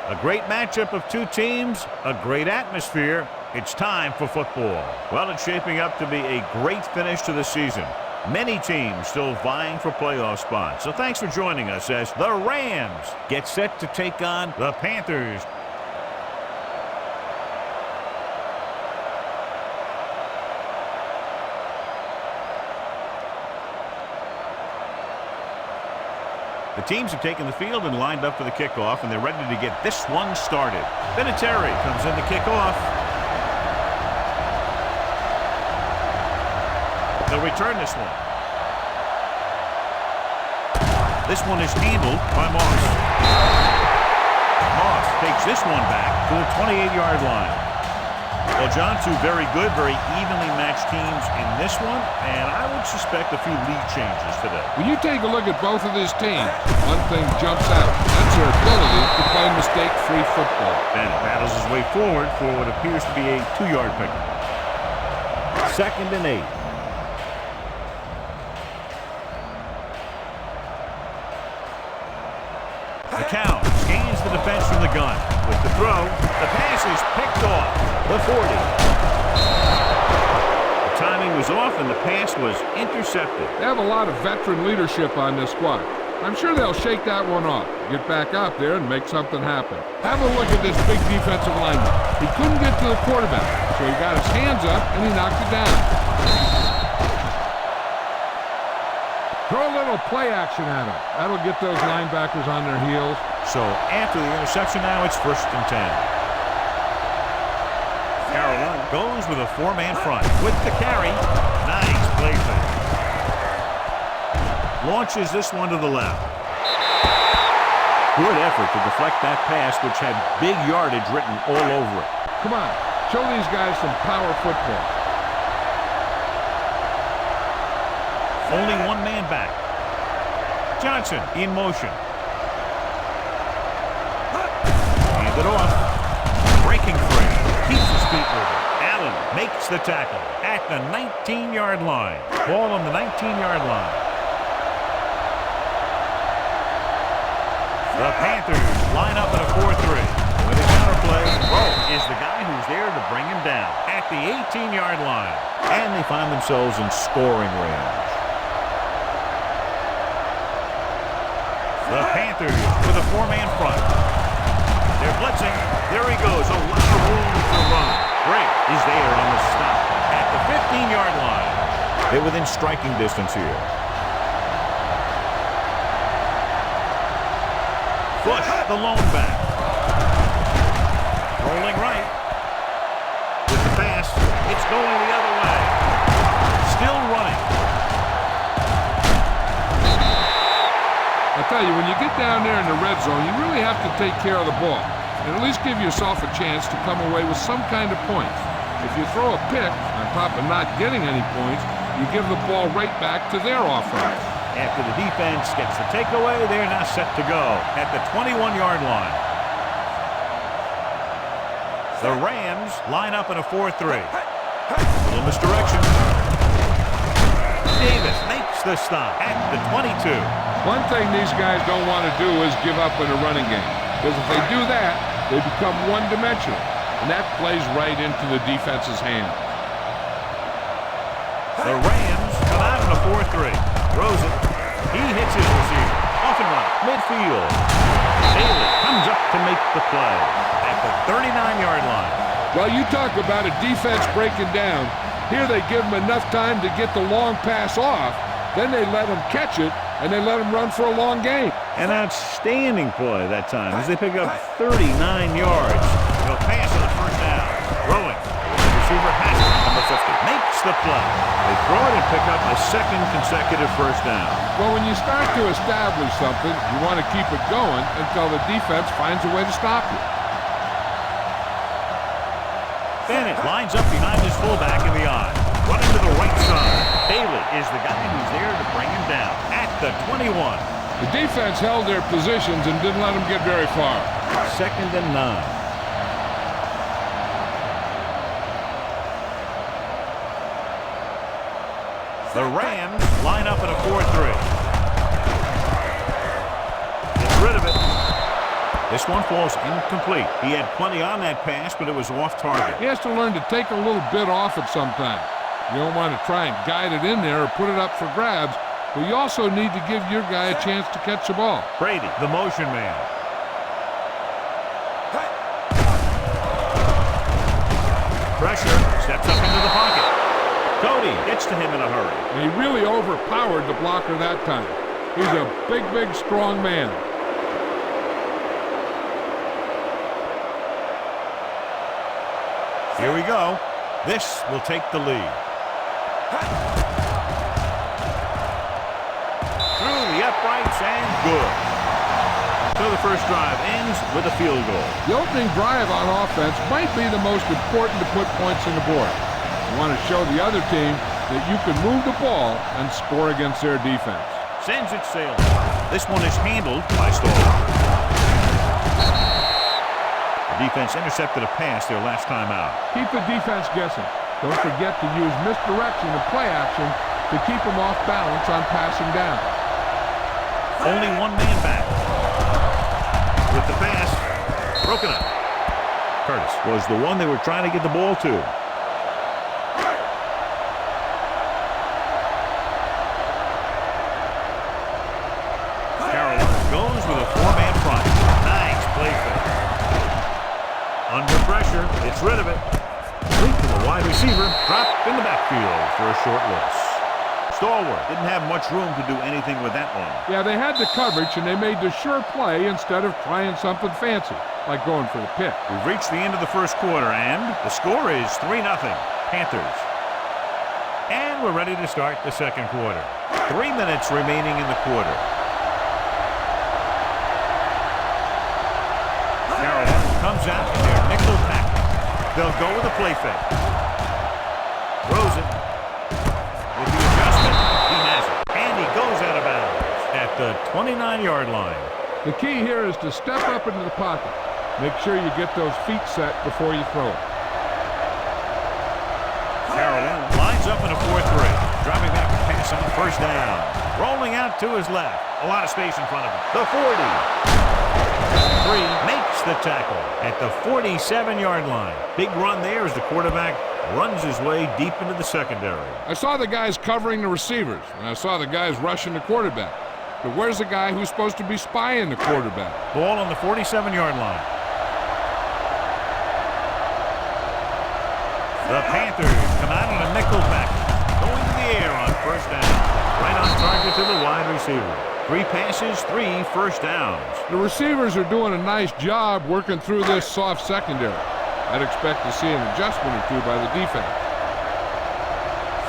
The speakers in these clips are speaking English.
A great matchup of two teams, a great atmosphere. It's time for football. Well, it's shaping up to be a great finish to the season. Many teams still vying for playoff spots. So thanks for joining us as the Rams get set to take on the Panthers. The teams have taken the field and lined up for the kickoff, and they're ready to get this one started. Vinatieri comes in to kick off. They'll return this one. This one is handled by Moss. Moss takes this one back to the 28-yard line. Well, John, two very good, very evenly matched teams in this one, and I would suspect a few lead changes today. When you take a look at both of these teams, one thing jumps out. That's their ability to play mistake-free football. Bennett battles his way forward for what appears to be a 2-yard pickup. 2nd and 8. McCown scans the defense from the gun. With the throw, the pass is picked off. The 40. The timing was off and the pass was intercepted. They have a lot of veteran leadership on this squad. I'm sure they'll shake that one off, get back out there and make something happen. Have a look at this big defensive lineman. He couldn't get to the quarterback, so he got his hands up and he knocked it down. Throw a little play action at him. That'll get those linebackers on their heels. So after the interception now, it's 1st and 10. Carolina goes with a 4-man front. With the carry, nice play fake. Launches this one to the left. Good effort to deflect that pass, which had big yardage written all over it. Come on, show these guys some power football. Only one man back. Johnson in motion. Hand it off. Breaking free. Keeps his feet moving. Allen makes the tackle at the 19-yard line. Ball on the 19-yard line. The Panthers line up in a 4-3. With a counterplay, Rowe is the guy who's there to bring him down at the 18-yard line. And they find themselves in scoring range. The Panthers with a 4-man front. They're blitzing. There he goes. A lot of room to run. Gray is there on the stop at the 15-yard line. They're within striking distance here. Bush, the lone back. Rolling right. With the pass, it's going the other way. Still running. I tell you, when you get down there in the red zone, you really have to take care of the ball and at least give yourself a chance to come away with some kind of points. If you throw a pick on top of not getting any points, you give the ball right back to their offense. After the defense gets the takeaway, they're now set to go at the 21-yard line. The Rams line up in a 4-3. Little misdirection. Davis makes the stop at the 22. One thing these guys don't want to do is give up in a running game, because if they do that, they become one-dimensional, and that plays right into the defense's hand. The Rams come out in a 4-3. Throws it. He hits his receiver. Off and run. Midfield. Bailey comes up to make the play at the 39-yard line. Well, you talk about a defense breaking down. Here they give them enough time to get the long pass off. Then they let them catch it, and they let them run for a long game. An outstanding play that time as they pick up 39 yards. They'll pass on the 1st down. Throwing. The receiver has it. Number 50 makes the play. They throw it and pick up a 2nd consecutive 1st down. Well, when you start to establish something, you want to keep it going until the defense finds a way to stop you. Bennett lines up behind his fullback in the eye. Running to the right side. Bailey is the guy who's there to bring him down at the 21. The defense held their positions and didn't let them get very far. 2nd and 9. The Rams line up in a 4-3. Gets rid of it. This one falls incomplete. He had plenty on that pass, but it was off target. He has to learn to take a little bit off it sometime. You don't want to try and guide it in there or put it up for grabs, but you also need to give your guy a chance to catch the ball. Brady, the motion man. Pressure, steps up into the pocket. Cody gets to him in a hurry. And he really overpowered the blocker that time. He's a big, big, strong man. Here we go. This will take the lead. Through the uprights and good. So the first drive ends with a field goal. The opening drive on offense might be the most important to put points on the board. You want to show the other team that you can move the ball and score against their defense. Sends it sailing. This one is handled by Stoller. The defense intercepted a pass their last time out. Keep the defense guessing. Don't forget to use misdirection and play action to keep them off balance on passing down. Only one man back. With the pass, broken up. Curtis was the one they were trying to get the ball to. Carolina goes with a four-man front. Nice play fake. Under pressure, it's rid of it. Link to the wide receiver, dropped in the backfield for a short loss. Stallworth didn't have much room to do anything with that one. Yeah, they had the coverage, and they made the sure play instead of trying something fancy, like going for the pick. We've reached the end of the first quarter, and the score is 3-0, Panthers. And we're ready to start the second quarter. 3 minutes remaining in the quarter. Carolina comes out in their nickel pack. They'll go with a play fake. Throws it. With the adjustment, he has it. And he goes out of bounds at the 29-yard line. The key here is to step up into the pocket. Make sure you get those feet set before you throw it. Carolina lines up in a 4-3. Dropping back to pass on first down. Rolling out to his left. A lot of space in front of him. The 40. 3 makes the tackle at the 47-yard line. Big run there as the quarterback runs his way deep into the secondary. I saw the guys covering the receivers, and I saw the guys rushing the quarterback. But where's the guy who's supposed to be spying the quarterback? Ball on the 47-yard line. The Panthers come out in a nickel back. Going to the air on first down. Right on target to the wide receiver. 3 passes, 3 first downs. The receivers are doing a nice job working through this soft secondary. I'd expect to see an adjustment or two by the defense.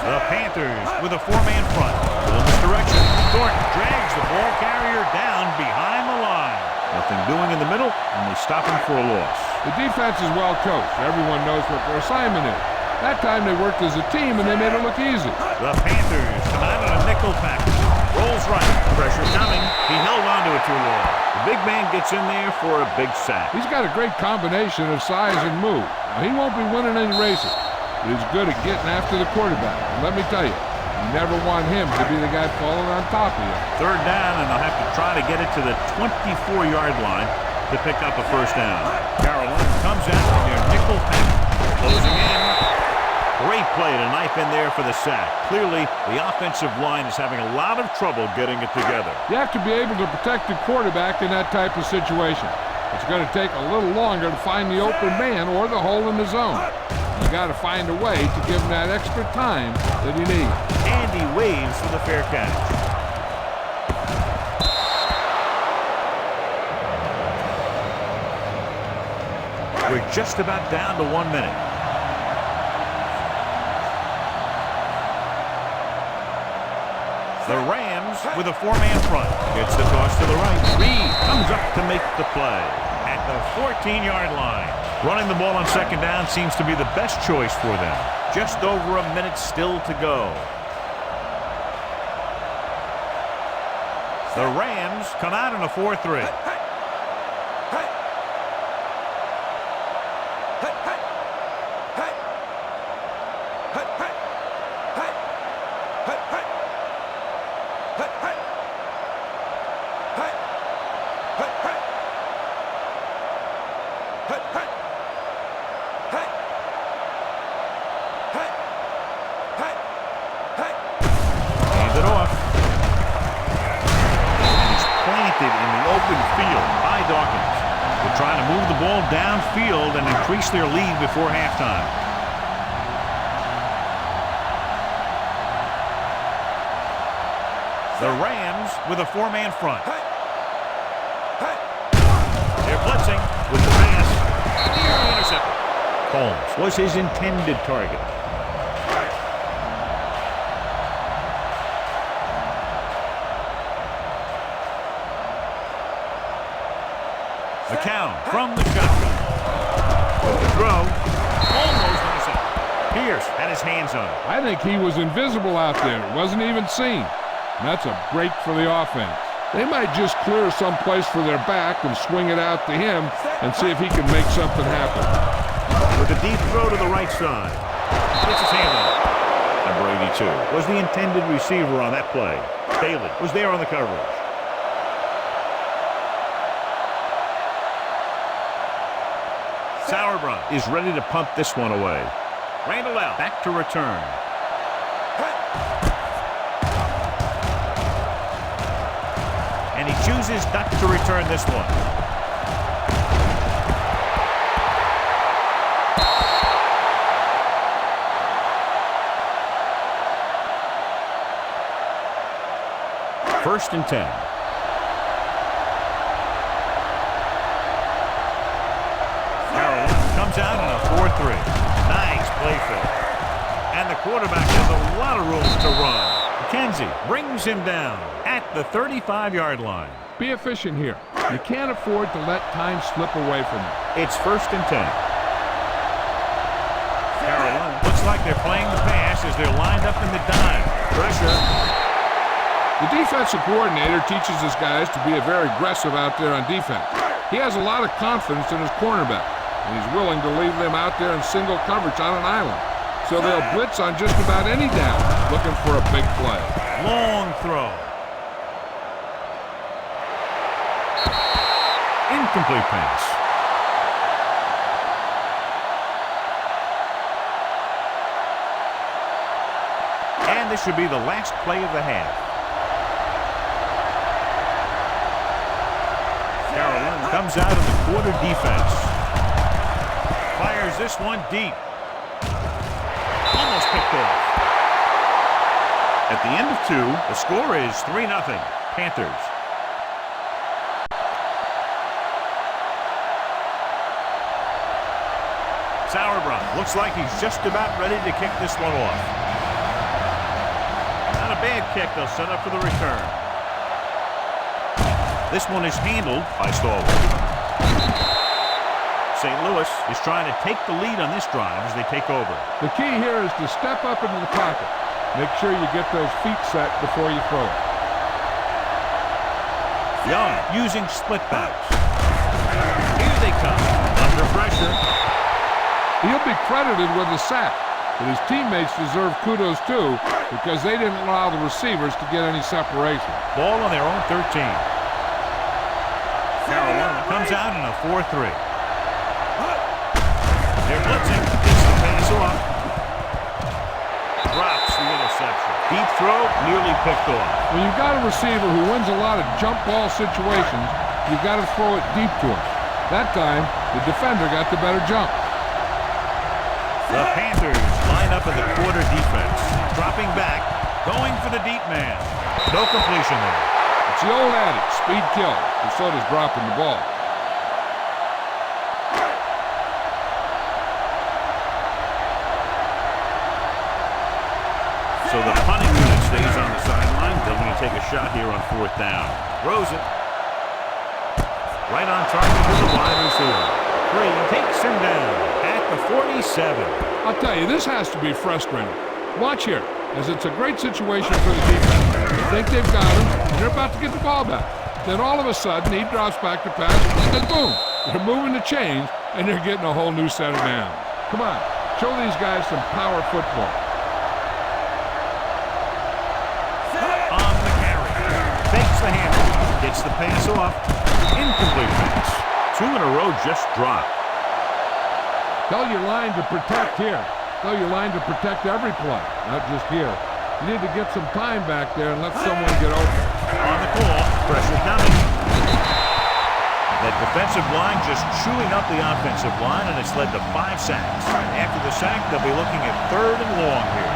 The Panthers with a 4-man front. Little misdirection. Thornton drags the ball carrier down behind the line. Nothing doing in the middle, and they stop him for a loss. The defense is well coached. Everyone knows what their assignment is. That time they worked as a team, and they made it look easy. The Panthers come out in a nickel pack. Rolls right. Pressure coming. He held on to it too long. The big man gets in there for a big sack. He's got a great combination of size and move. Now, he won't be winning any races, but he's good at getting after the quarterback. And let me tell you, you never want him to be the guy falling on top of you. Third down, and they'll have to try to get it to the 24-yard line to pick up a first down. Carolina comes out in their nickel pack. Closing in. Great play to knife in there for the sack. Clearly, the offensive line is having a lot of trouble getting it together. You have to be able to protect the quarterback in that type of situation. It's going to take a little longer to find the open man or the hole in the zone. You got to find a way to give him that extra time that he needs. And he waves for the fair catch. We're just about down to 1 minute. The Rams with a 4-man front. Gets the toss to the right. Reed comes up to make the play at the 14-yard line. Running the ball on second down seems to be the best choice for them. Just over a minute still to go. The Rams come out in a 4-3. intercepted in the open field by Dawkins. They're trying to move the ball downfield and increase their lead before halftime. The Rams with a four-man front. They're blitzing with the pass. Nearly intercepted. Holmes was his intended target. McCown from the shotgun. With the throw. Almost intercepted. Pierce had his hands on it. I think he was invisible out there. It wasn't even seen. And that's a break for the offense. They might just clear some place for their back and swing it out to him and see if he can make something happen. With a deep throw to the right side. Gets his hand on it. Number 82 was the intended receiver on that play. Bailey was there on the coverage. Sauerbrunn is ready to punt this one away. Randall out. Back to return. And he chooses not to return this one. First and 10. Carolina comes out in a 4-3. Nice play fake. And the quarterback has a lot of room to run. McKenzie brings him down at the 35-yard line. Be efficient here. You can't afford to let time slip away from you. It's first and 10. Carolina looks like they're playing the pass as they're lined up in the dime. Pressure. The defensive coordinator teaches his guys to be very aggressive out there on defense. He has a lot of confidence in his cornerback, and he's willing to leave them out there in single coverage on an island. So they'll blitz on just about any down, looking for a big play. Long throw. Incomplete pass. And this should be the last play of the half. Carolina comes out of the quarter defense. Fires this one deep. Almost picked off. At the end of 2, the score is 3-0 Panthers. Sauerbrunn looks like he's just about ready to kick this one off. Not a bad kick. They'll set up for the return. This one is handled by Stallworth. St. Louis is trying to take the lead on this drive as they take over. The key here is to step up into the pocket. Make sure you get those feet set before you throw it. Young using split backs. Here they come. Under pressure. He'll be credited with a sack, but his teammates deserve kudos too because they didn't allow the receivers to get any separation. Ball on their own 13. Carolina comes out in a 4-3. They're blitzing. Gets the pass off. Drops the interception. Deep throw, nearly picked off. When you've got a receiver who wins a lot of jump ball situations, you've got to throw it deep to him. That time, the defender got the better jump. The Panthers line up in the quarter defense. Dropping back, going for the deep man. No completion there. It's the old adage, speed kills, and so does dropping the ball. So the punting unit stays on the sideline. They're going to take a shot here on 4th down. Throws it. Right on target to the wide receiver. 3 takes him down at the 47. I'll tell you, this has to be frustrating. Watch here, as it's a great situation for the defense. They think they've got him, and they're about to get the ball back. Then all of a sudden, he drops back to pass, and boom, they're moving the chains, and they're getting a whole new set of downs. Come on, show these guys some power football. On the carry. Fakes the handoff. Gets the pass off. Incomplete pass. 2 in a row just dropped. Tell your line to protect here. Tell your line to protect every play, not just here. You need to get some time back there and let someone get open. On the call, pressure coming. That defensive line just chewing up the offensive line, and it's led to 5 sacks. After the sack, they'll be looking at 3rd and long here.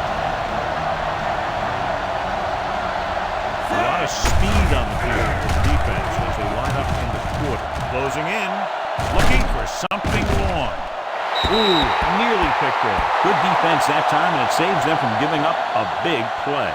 A lot of speed on the field for the defense as they line up in the quarter. Closing in, looking for something long. Ooh, nearly picked off. Good defense that time, and it saves them from giving up a big play.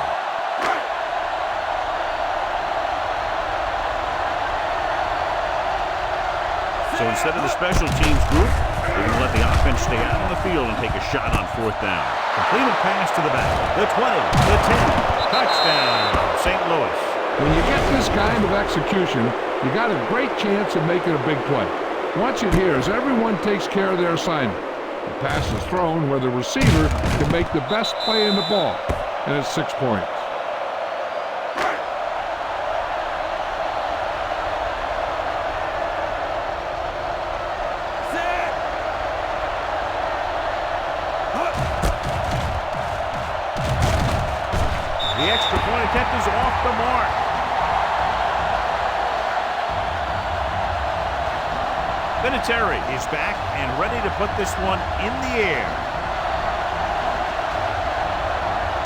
So instead of the special teams group, they're going to let the offense stay out on the field and take a shot on 4th down. Completed pass to the back. The 20, the 10. Touchdown, St. Louis. When you get this kind of execution, you got a great chance of making a big play. Watch it here as everyone takes care of their assignment. The pass is thrown where the receiver can make the best play in the ball, and it's 6 points. The extra point attempt is off the mark. Vinatieri is back and ready to put this one in the air.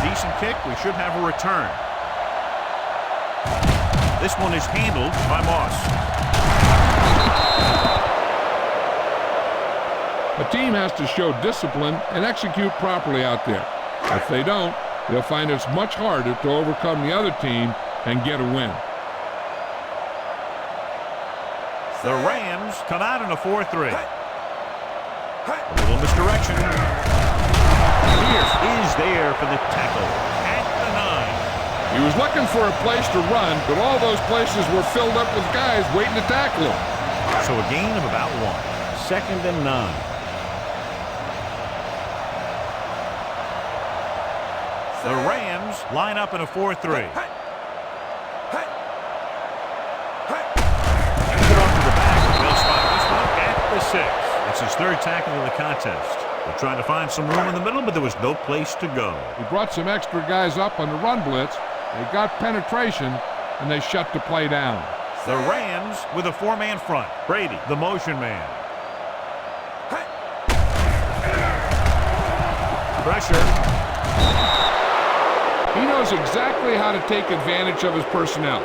Decent kick. We should have a return. This one is handled by Moss. A team has to show discipline and execute properly out there. If they don't, they'll find it's much harder to overcome the other team and get a win. The Rams come out in a 4-3. A little misdirection. Pierce is there for the tackle at the 9. He was looking for a place to run, but all those places were filled up with guys waiting to tackle him. So a gain of about 1. 2nd and 9. The Rams line up in a 4-3. The 6. It's his 3rd tackle of the contest. They're trying to find some room in the middle, but there was no place to go. He brought some extra guys up on the run blitz. They got penetration, and they shut the play down. The Rams with a 4-man front. Brady, the motion man. Pressure. He knows exactly how to take advantage of his personnel.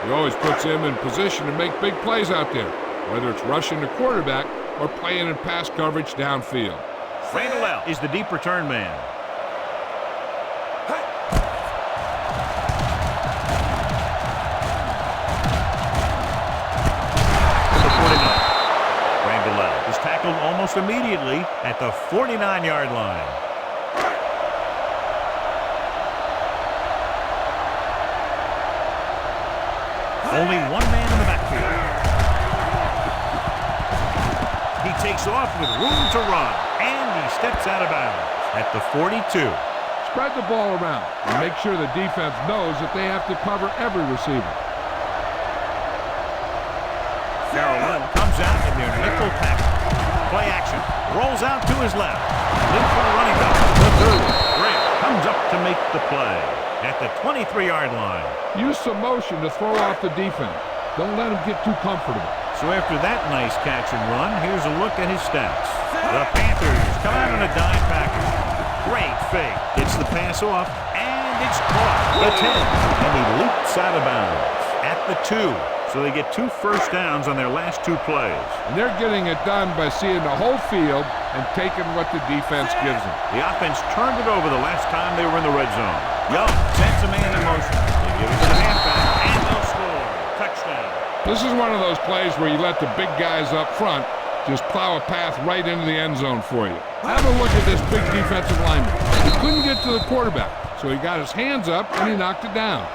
He always puts him in position to make big plays out there, whether it's rushing the quarterback or playing in pass coverage downfield. Randall is the deep return man. The 49. Randall is tackled almost immediately at the 49-yard line. Only one man in the backfield. He takes off with room to run, and he steps out of bounds at the 42. Spread the ball around and make sure the defense knows that they have to cover every receiver. Carolina comes out in their nickel tackle. Play action. Rolls out to his left. In for the running back. The 30. Grant comes up to make the play at the 23-yard line. Use some motion to throw off the defense. Don't let him get too comfortable. So after that nice catch and run, here's a look at his stats. The Panthers come out in a dime package. Great fake. Gets the pass off, and it's caught. The 10. And he leaps out of bounds at the 2. So they get 2 first downs on their last 2 plays. And they're getting it done by seeing the whole field and taking what the defense gives them. The offense turned it over the last time they were in the red zone. Young sets a man in motion. They give it to the halfback, and they'll score. Touchdown. This is one of those plays where you let the big guys up front just plow a path right into the end zone for you. Have a look at this big defensive lineman. He couldn't get to the quarterback, so he got his hands up and he knocked it down.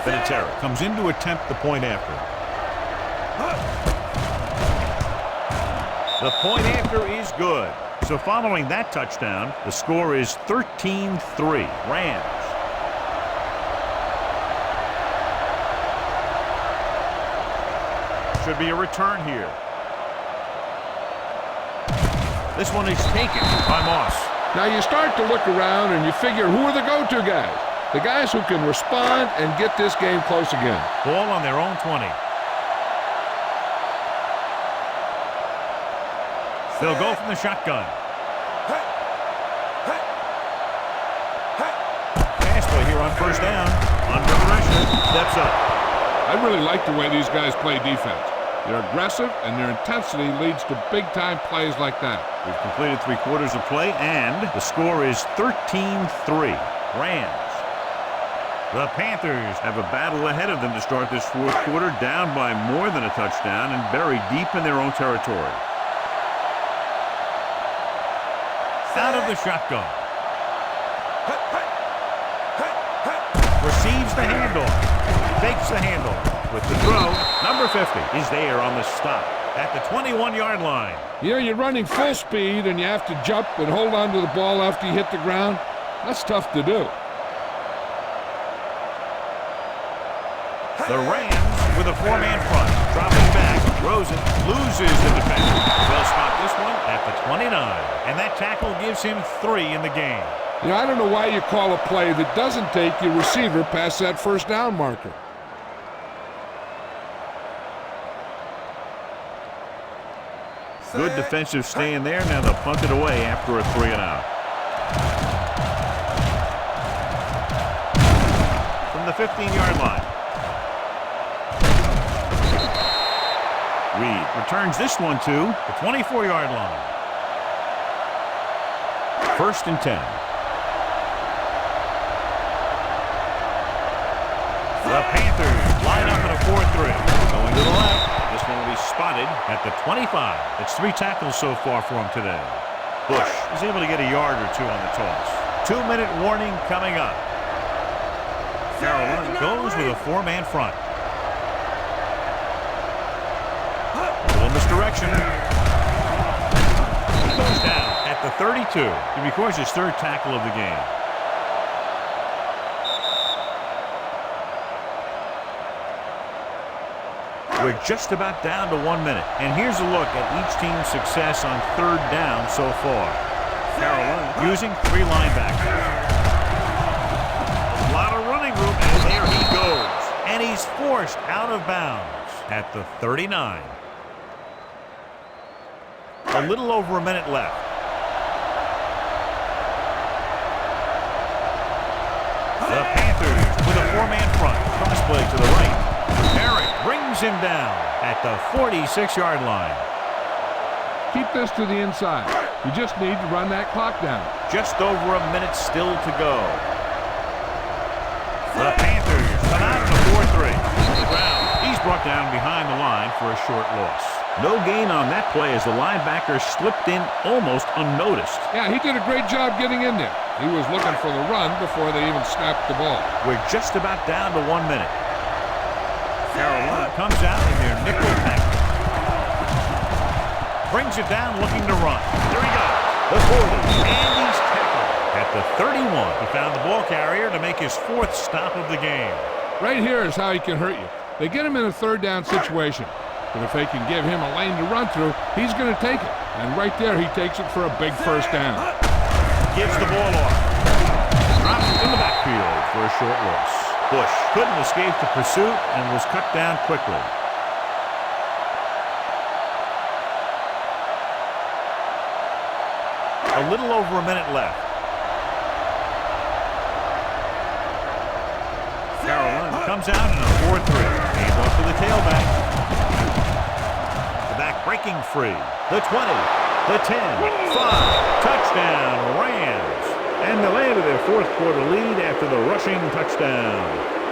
Vinatieri comes in to attempt the point after. The point after is good. So following that touchdown, the score is 13-3. Rams. Should be a return here. This one is taken by Moss. Now you start to look around and you figure, who are the go-to guys? The guys who can respond and get this game close again. Ball on their own 20. They'll go from the shotgun. Pass play here on first down. Under pressure. Steps up. I really like the way these guys play defense. They're aggressive, and their intensity leads to big-time plays like that. We've completed 3 quarters of play, and the score is 13-3. Rams. The Panthers have a battle ahead of them to start this fourth quarter, down by more than a touchdown and buried deep in their own territory. Out of the shotgun. Receives the handoff. Takes the handoff. With the throw, number 50 is there on the stop at the 21-yard line. You know, you're running full speed, and you have to jump and hold on to the ball after you hit the ground. That's tough to do. The Rams with a 4-man front. Dropping back. Rosen loses the defender. They'll stop this one at the 29. And that tackle gives him 3 in the game. You know, I don't know why you call a play that doesn't take your receiver past that first down marker. Good defensive stand there. Now they'll punt it away after a 3-and-out. From the 15-yard line. Reed returns this one to the 24-yard line. 1st and 10. The Panthers line up in a 4-3. Going to the left. This one will be spotted at the 25. It's 3 tackles so far for him today. Bush is able to get a yard or 2 on the toss. 2-minute warning coming up. Carolina goes with a 4-man front. Misdirection. He goes down at the 32. He records his 3rd tackle of the game. We're just about down to 1 minute. And here's a look at each team's success on 3rd down so far. Carolina using 3 linebackers. A lot of running room, and there he goes. And he's forced out of bounds at the 39. A little over a minute left. The Panthers with a 4-man front. Cross play to the right. Barrett brings him down at the 46-yard line. Keep this to the inside. You just need to run that clock down. Just over a minute still to go. The Panthers come out in a 4-3. On the ground. He's brought down behind the line for a short loss. No gain on that play as the linebacker slipped in almost unnoticed. Yeah, he did a great job getting in there. He was looking for the run before they even snapped the ball. We're just about down to 1 minute. Carolina comes out in their nickel pack. Brings it down looking to run. There he goes. The 40. And he's tackled at the 31. He found the ball carrier to make his 4th stop of the game. Right here is how he can hurt you. They get him in a 3rd down situation. But if they can give him a lane to run through, he's going to take it. And right there, he takes it for a big 1st down. Gives the ball off. Drops it in the backfield for a short loss. Bush couldn't escape the pursuit and was cut down quickly. A little over a minute left. Carolina comes out in a 4-3. Hands off to the tailback. Breaking free. The 20, the 10, 5, touchdown, Rams. And they landed their 4th quarter lead after the rushing touchdown.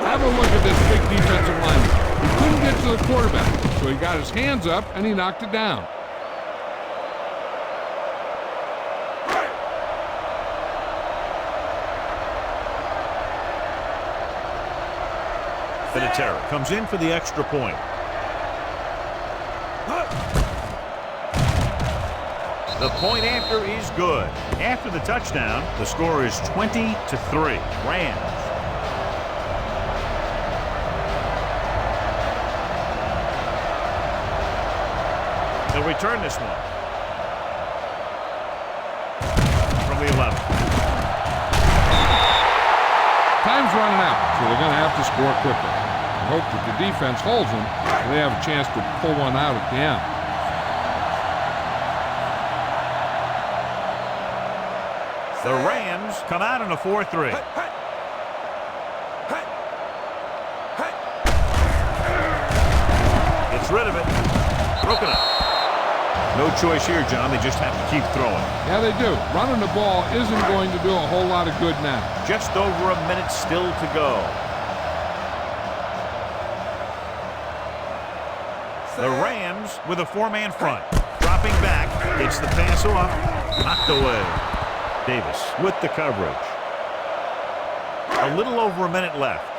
Have a look at this big defensive lineman. He couldn't get to the quarterback, so he got his hands up and he knocked it down. Vinatieri comes in for the extra point. The point after is good. After the touchdown, the score is 20-3. Rams. They'll return this one. From the 11. Times Time's running out, so they're going to have to score quickly. And hope that the defense holds them so they have a chance to pull one out at the end. The Rams come out in a 4-3. Gets rid of it. Broken up. No choice here, John. They just have to keep throwing. Yeah, they do. Running the ball isn't going to do a whole lot of good now. Just over a minute still to go. The Rams with a 4-man front. Dropping back. Gets the pass off. Knocked away. Davis with the coverage. A little over a minute left.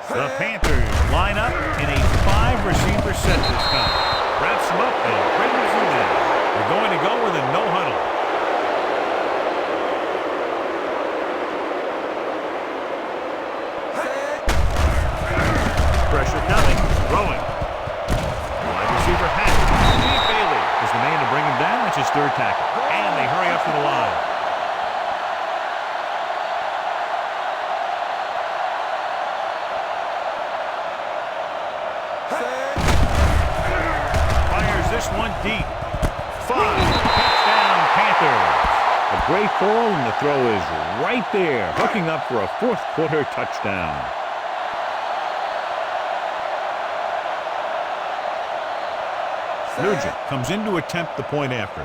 The Panthers line up in a 5-receiver set this time. Wraps them up and brings them in. They're going to go with a no huddle. Pressure coming. Throwing. Wide receiver hat. Bailey is the man to bring him down. That's his third tackle. And they hurry up to the line. Fires this one deep. 5. Touchdown Panthers. A great ball, and the throw is right there, hooking up for a fourth-quarter touchdown. Nugent comes in to attempt the point after.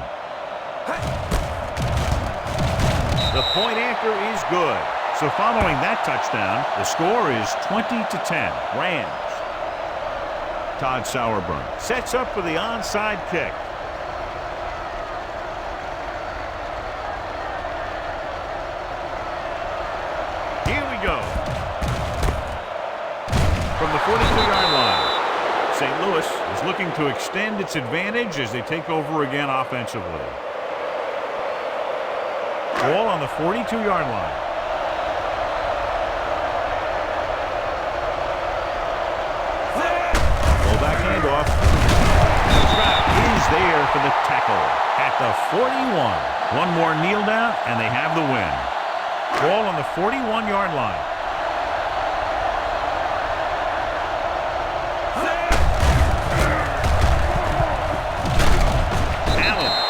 The point after is good. So following that touchdown, the score is 20-10. Rams. Todd Sauerbrunn sets up for the onside kick. Here we go. From the 42-yard line. St. Louis is looking to extend its advantage as they take over again offensively. Ball on the 42-yard line. Fullback handoff. Trap is there for the tackle at the 41. One more kneel down, and they have the win. Ball on the 41-yard line.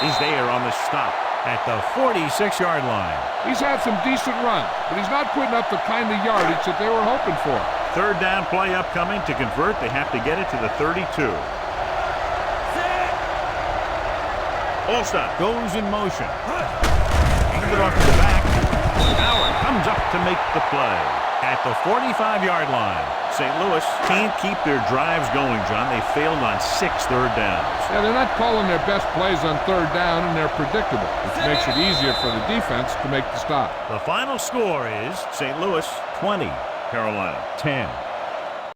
Is there on the stop at the 46-yard line. He's had some decent runs, but he's not putting up the kind of yardage that they were hoping for. Third down play upcoming. To convert, they have to get it to the 32. Allstott goes in motion. Hand it off to the back. Howard comes up to make the play at the 45-yard line. St. Louis can't keep their drives going, John. They failed on 6 third downs. Yeah, they're not calling their best plays on third down, and they're predictable, which makes it easier for the defense to make the stop. The final score is St. Louis 20, Carolina 10.